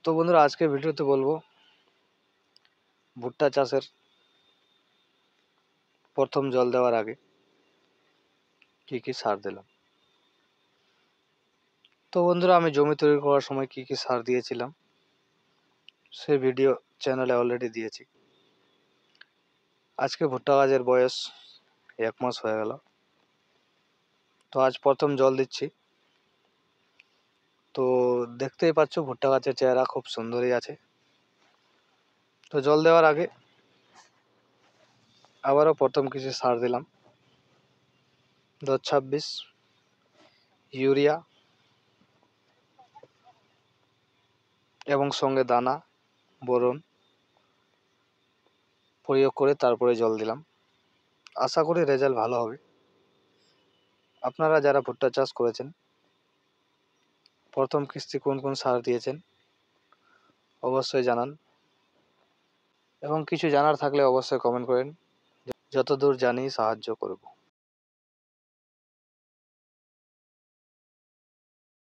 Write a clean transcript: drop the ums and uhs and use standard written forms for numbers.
তো বন্ধুরা, আজকের ভিডিওতে বলবো ভুট্টা চাষের প্রথম জল দেওয়ার আগে কি কি সার দিলাম। তো বন্ধুরা, আমি জমি তৈরি করার সময় কি কি সার দিয়েছিলাম সেই ভিডিও চ্যানেলে অলরেডি দিয়েছি। আজকে ভুট্টা গাছের বয়স 1 মাস হয়ে গেল। তো আজ প্রথম জল দিচ্ছি। তো দেখতেই পাচ্ছ ভুট্টা গাছের চেহারা খুব সুন্দরই আছে। তো জল দেওয়ার আগে আবারও প্রথম কিছু সার দিলাম, 10-26 ইউরিয়া এবং সঙ্গে দানা বোরন প্রয়োগ করে তারপরে জল দিলাম। আশা করি রেজাল্ট ভালো হবে। আপনারা যারা ভুট্টা চাষ করেছেন, প্রথম কিস্তি কোন কোন সার দিয়েছেন অবশ্যই জানান, এবং কিছু জানার থাকলে অবশ্যই কমেন্ট করেন। যতদূর জানি সাহায্য করব।